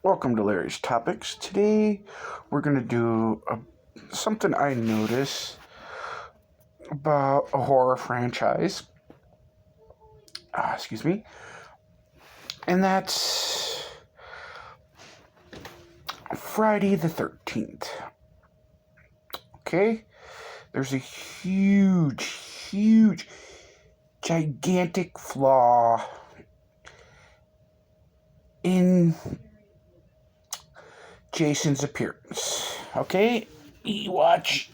Welcome to Larry's Topics. Today we're going to do something I noticed about a horror franchise. Excuse me. And that's Friday the 13th. Okay? There's a huge, gigantic flaw in Jason's appearance. Okay? You watch.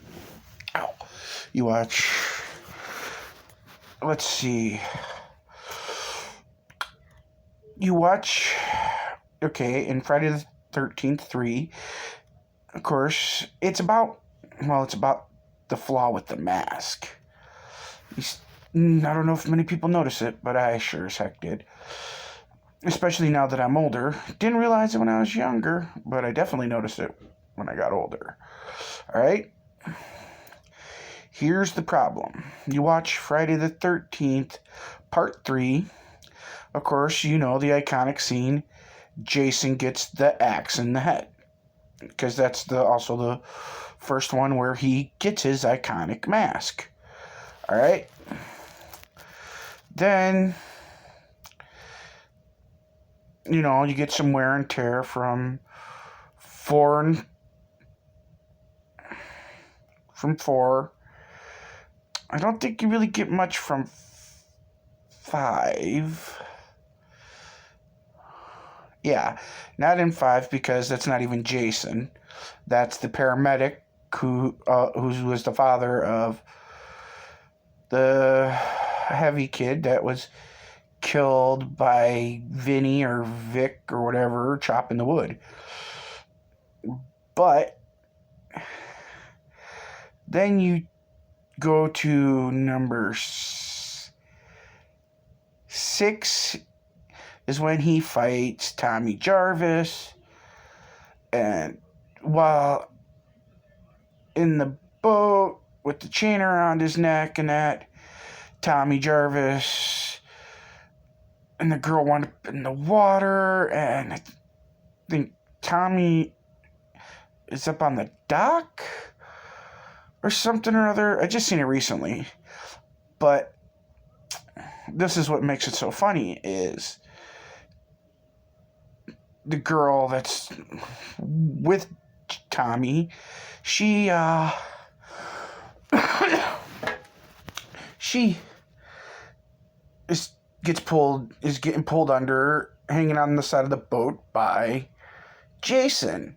Let's see. You watch. Okay, in Friday the 13th 3, of course, it's about the flaw with the mask. I don't know if many people notice it, but I sure as heck did. Especially now that I'm older. Didn't realize it when I was younger, but I definitely noticed it when I got older. Alright? Here's the problem. You watch Friday the 13th, Part 3. Of course, you know the iconic scene. Jason gets the axe in the head. Because that's also the first one where he gets his iconic mask. Alright? Then, you get some wear and tear from 4. I don't think you really get much from 5. Yeah, not in 5 because that's not even Jason. That's the paramedic who was the father of the heavy kid that was killed by Vinny or Vic or whatever chopping the wood. But then you go to number 6 is when he fights Tommy Jarvis, and while in the boat with the chain around his neck and that, Tommy Jarvis and the girl wound up in the water, and I think Tommy is up on the dock or something or other. I just seen it recently. But this is what makes it so funny is the girl that's with Tommy, she is getting pulled under, hanging on the side of the boat by Jason.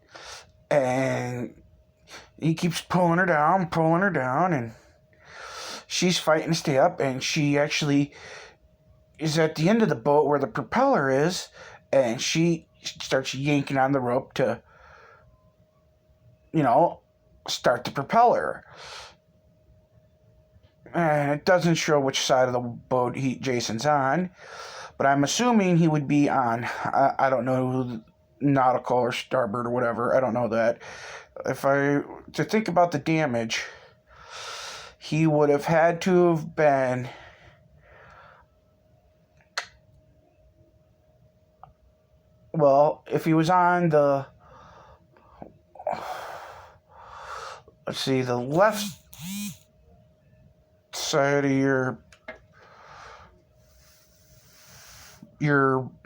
And he keeps pulling her down, and she's fighting to stay up, and she actually is at the end of the boat where the propeller is, and she starts yanking on the rope to, start the propeller. And it doesn't show which side of the boat Jason's on, but I'm assuming he would be on, I don't know, nautical or starboard or whatever. I don't know that. To think about the damage, he would have had to have been if he was on the left side of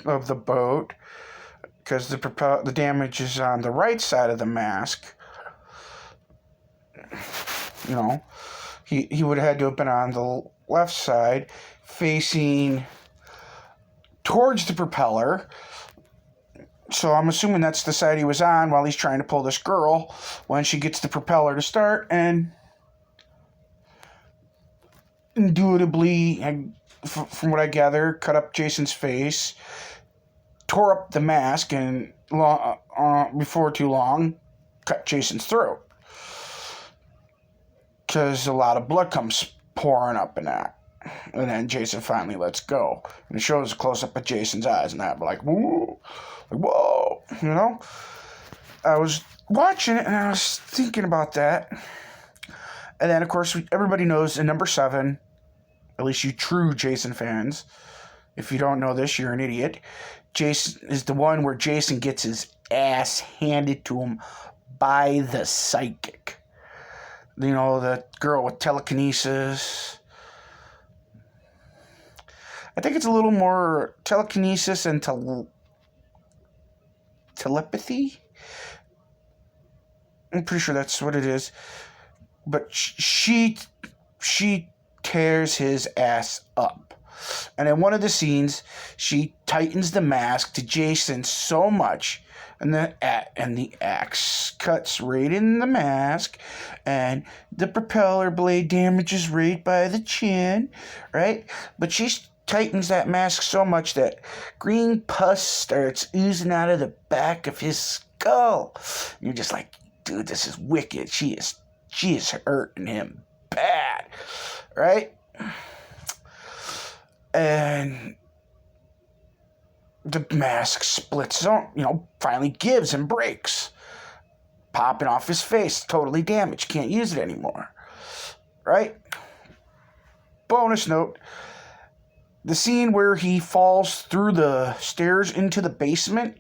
of the boat, because the damage is on the right side of the mask. He would have had to have been on the left side, facing towards the propeller. So I'm assuming that's the side he was on while he's trying to pull this girl when she gets the propeller to start, and indubitably, from what I gather, cut up Jason's face, tore up the mask, and before too long, cut Jason's throat. Because a lot of blood comes pouring up in that. And then Jason finally lets go. And it shows a close-up of Jason's eyes and that. But whoa. I was watching it and I was thinking about that. And then, of course, everybody knows in number 7, at least you true Jason fans, If you don't know this, you're an idiot. Jason is the one where Jason gets his ass handed to him by the psychic. You know, the girl with telekinesis. I think it's a little more telekinesis and telepathy. I'm pretty sure that's what it is. But she tears his ass up. And in one of the scenes, she tightens the mask to Jason so much, and the axe cuts right in the mask, and the propeller blade damages right by the chin, right? But she tightens that mask so much that green pus starts oozing out of the back of his skull. You're just like, dude, this is wicked. She is hurting him bad, right? And the mask splits, finally gives and breaks, popping off his face, totally damaged, can't use it anymore, right? Bonus note, the scene where he falls through the stairs into the basement,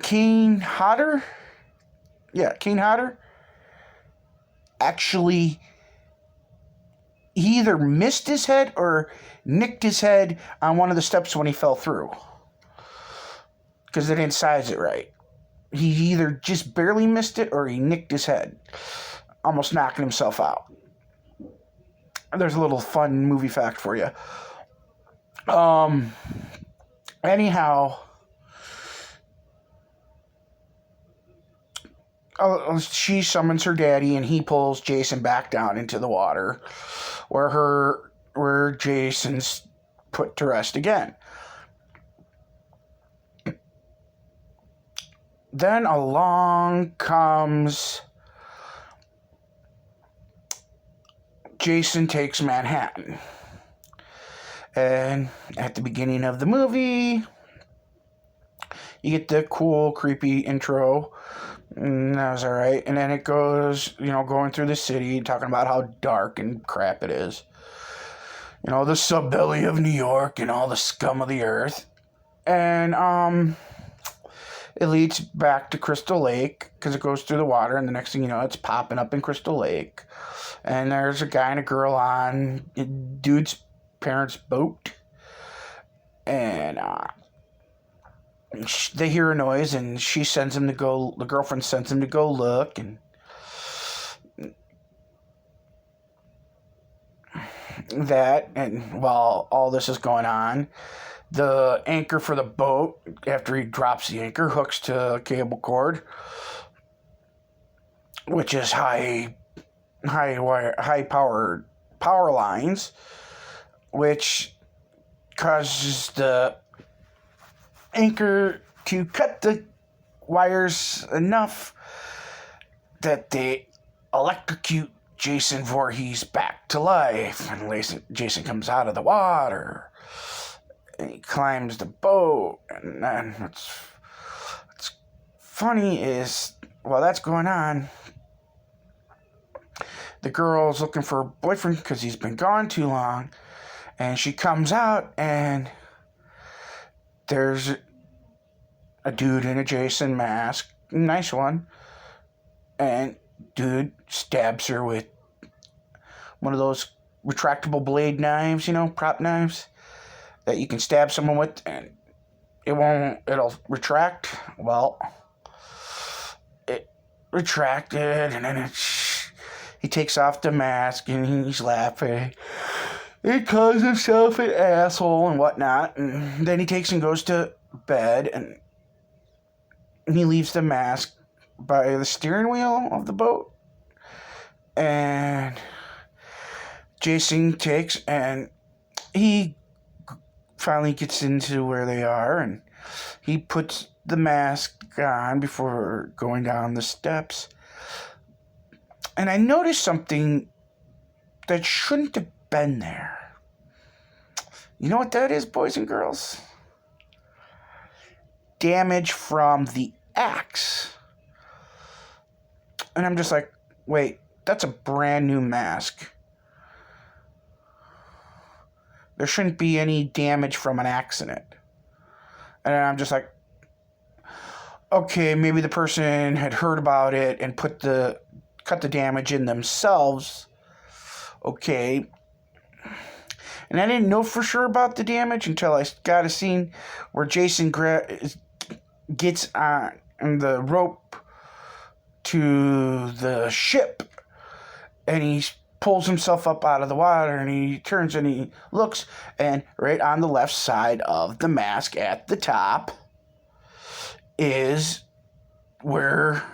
Kane Hodder actually, he either missed his head or nicked his head on one of the steps when he fell through, because they didn't size it right. He either just barely missed it or he nicked his head, almost knocking himself out. There's a little fun movie fact for you. Anyhow, she summons her daddy, and he pulls Jason back down into the water, where Jason's put to rest again. Then along comes Jason Takes Manhattan. And at the beginning of the movie, you get the cool, creepy intro. And that was alright. And then it goes, going through the city, talking about how dark and crap it is. The subbelly of New York and all the scum of the earth. And, it leads back to Crystal Lake, because it goes through the water, and the next thing you know, it's popping up in Crystal Lake. And there's a guy and a girl on a dude's parents' boat. And, they hear a noise, and she sends him to go, the girlfriend sends him to go look, and while all this is going on, the anchor for the boat, after he drops the anchor, hooks to a cable cord, which is high power lines, which causes the anchor to cut the wires enough that they electrocute Jason Voorhees back to life. And Jason comes out of the water, and he climbs the boat. And then what's funny is, while that's going on, the girl's looking for a boyfriend because he's been gone too long. And she comes out, and there's a dude in a Jason mask, nice one, and dude stabs her with one of those retractable blade knives, prop knives that you can stab someone with, and it'll retract. Well, it retracted, and then he takes off the mask, and he's laughing. He calls himself an asshole and whatnot, and then he takes and goes to bed, and he leaves the mask by the steering wheel of the boat, and Jason takes, and he finally gets into where they are, and he puts the mask on before going down the steps, and I noticed something that shouldn't have been there. You know what that is, boys and girls? Damage from the axe. And I'm just like, wait, that's a brand new mask. there shouldn't be any damage from an accident. And I'm just like, okay, maybe the person had heard about it and cut the damage in themselves. Okay. And I didn't know for sure about the damage until I got a scene where Jason gets on the rope to the ship, and he pulls himself up out of the water, and he turns and he looks, and right on the left side of the mask at the top is where,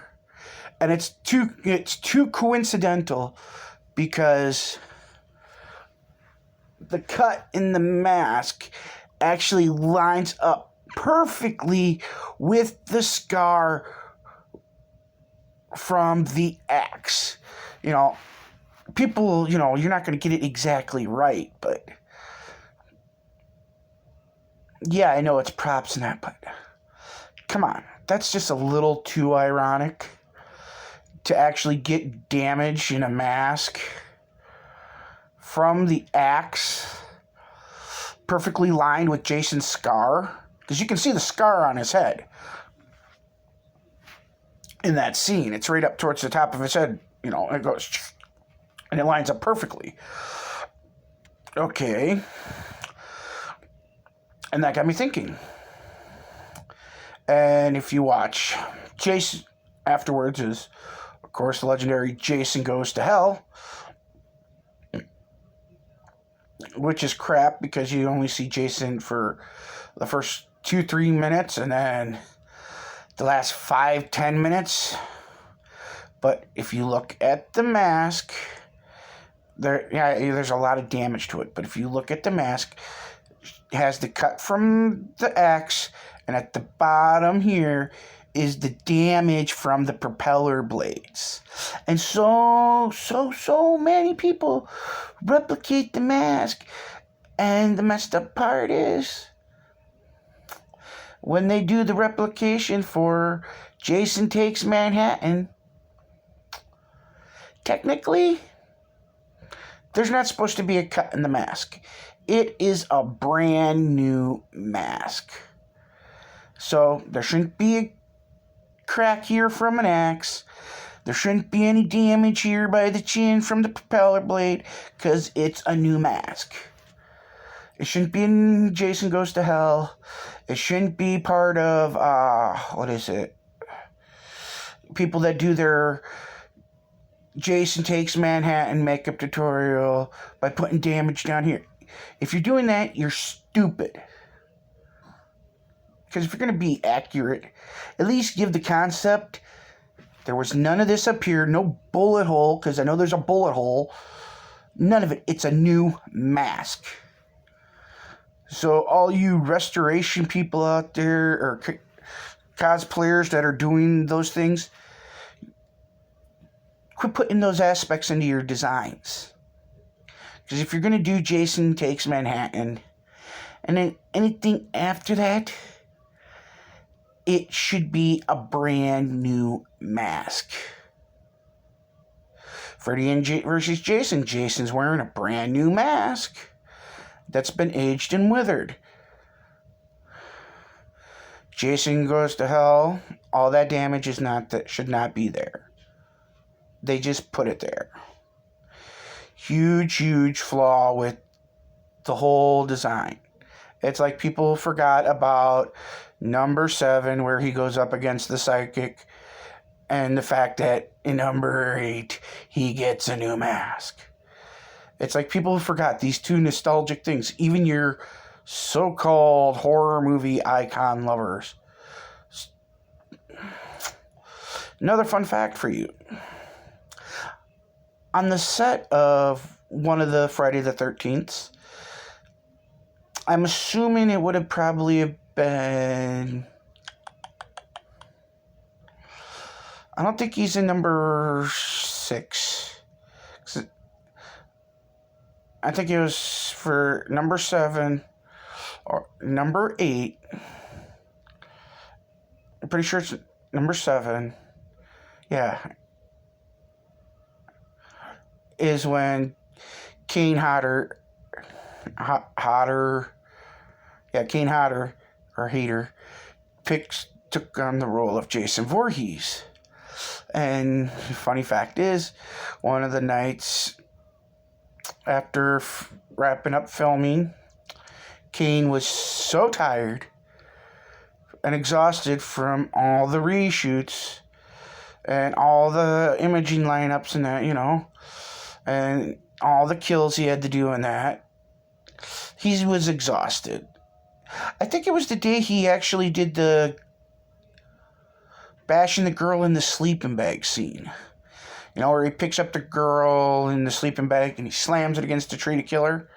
and it's too coincidental, because the cut in the mask actually lines up perfectly with the scar from the axe. You know, people, you know, you're not going to get it exactly right, but yeah, I know it's props and that, but come on, that's just a little too ironic to actually get damage in a mask from the axe perfectly lined with Jason's scar, because you can see the scar on his head in that scene. It's right up towards the top of his head, you know, and it goes, and it lines up perfectly. Okay. And that got me thinking. And if you watch Jason afterwards, is of course the legendary Jason Goes to Hell, which is crap because you only see Jason for the first 2-3 minutes and then the last 5-10 minutes. But if you look at the mask, there's a lot of damage to it. But if you look at the mask, it has the cut from the axe, and at the bottom here is the damage from the propeller blades. And so many people replicate the mask. And the messed up part is, when they do the replication for Jason Takes Manhattan, technically, there's not supposed to be a cut in the mask. It is a brand new mask. So there shouldn't be a crack here from an axe. There shouldn't be any damage here by the chin from the propeller blade, because it's a new mask. It shouldn't be in Jason Goes to Hell. It shouldn't be part of, what is it? People that do their Jason Takes Manhattan makeup tutorial by putting damage down here. If you're doing that, you're stupid. Because if you're going to be accurate, at least give the concept. There was none of this up here. No bullet hole, because I know there's a bullet hole. None of it. It's a new mask. So all you restoration people out there, or cosplayers that are doing those things, quit putting those aspects into your designs. Because if you're going to do Jason Takes Manhattan, and then anything after that, it should be a brand new mask. Freddy versus Jason. Jason's wearing a brand new mask that's been aged and withered. Jason Goes to Hell. All that damage should not be there. They just put it there. Huge flaw with the whole design. It's like people forgot about number 7, where he goes up against the psychic, and the fact that in number 8 he gets a new mask. It's like people forgot these two nostalgic things. Even your so-called horror movie icon lovers. Another fun fact for you. On the set of one of the Friday the 13th, I'm assuming it would have probably been... I don't think he's in number 6. I think it was for number 7 or number 8. I'm pretty sure it's number 7. Yeah. Is when Kane Hodder Hodder, Kane Hodder, or Hader, took on the role of Jason Voorhees. And funny fact is, one of the nights after wrapping up filming, Kane was so tired and exhausted from all the reshoots and all the imaging lineups and that, and all the kills he had to do in that. He was exhausted. I think it was the day he actually did the bashing the girl in the sleeping bag scene. Where he picks up the girl in the sleeping bag and he slams it against the tree to kill her.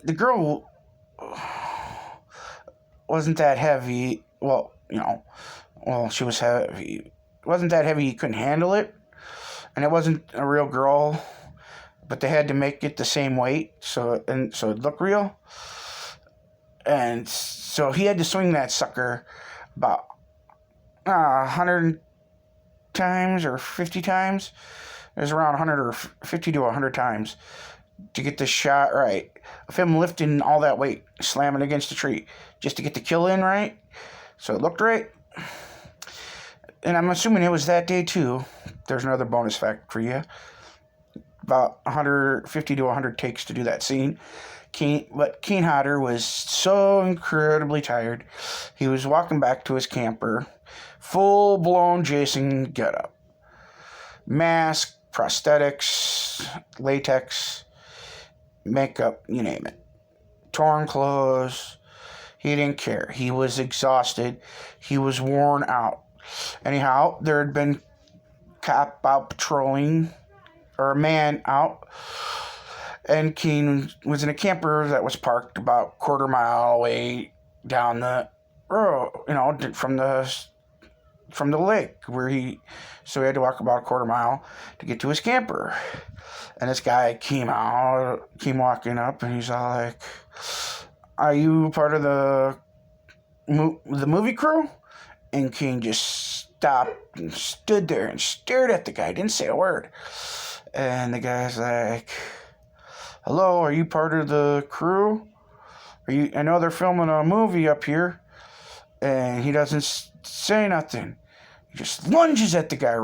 The girl wasn't that heavy. Well, she was heavy. It wasn't that heavy he couldn't handle it. And it wasn't a real girl, but they had to make it the same weight so it looked real. And so he had to swing that sucker about 100 times or 50 times. It was around 100 or 50 to 100 times to get the shot right of him lifting all that weight, slamming against the tree, just to get the kill in right, so it looked right. And I'm assuming it was that day too. There's another bonus fact for you. About 150 to 100 takes to do that scene. But Kane Hodder was so incredibly tired. He was walking back to his camper, full-blown Jason getup. Mask, prosthetics, latex, makeup, you name it. Torn clothes. He didn't care. He was exhausted. He was worn out. Anyhow, there had been cop out patrolling, or a man out, and Kane was in a camper that was parked about a quarter mile away down the road, from the lake so he had to walk about a quarter mile to get to his camper. And this guy came walking up, and he's all like, "Are you part of the movie crew?" And Kane just stopped and stood there and stared at the guy, didn't say a word. And the guy's like, "Hello, are you part of the crew? I know they're filming a movie up here." And he doesn't say nothing. He just lunges at the guy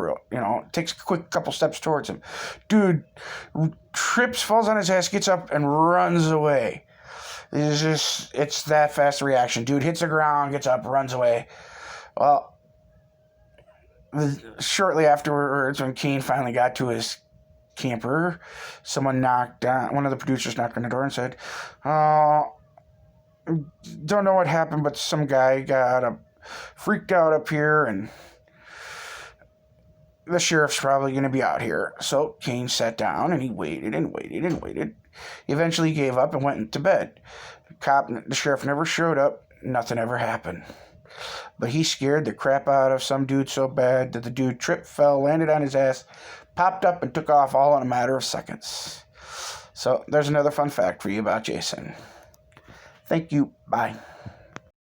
takes a quick couple steps towards him. Dude trips, falls on his ass, gets up, and runs away. It's that fast reaction. Dude hits the ground, gets up, runs away. Well, shortly afterwards, when Kane finally got to his camper, one of the producers knocked on the door and said, "Don't know what happened, but some guy got freaked out up here, and the sheriff's probably going to be out here." So Kane sat down, and he waited and waited and waited. He eventually gave up and went into bed. The sheriff never showed up. Nothing ever happened. But he scared the crap out of some dude so bad that the dude tripped, fell, landed on his ass, popped up, and took off all in a matter of seconds. So there's another fun fact for you about Jason. Thank you. Bye.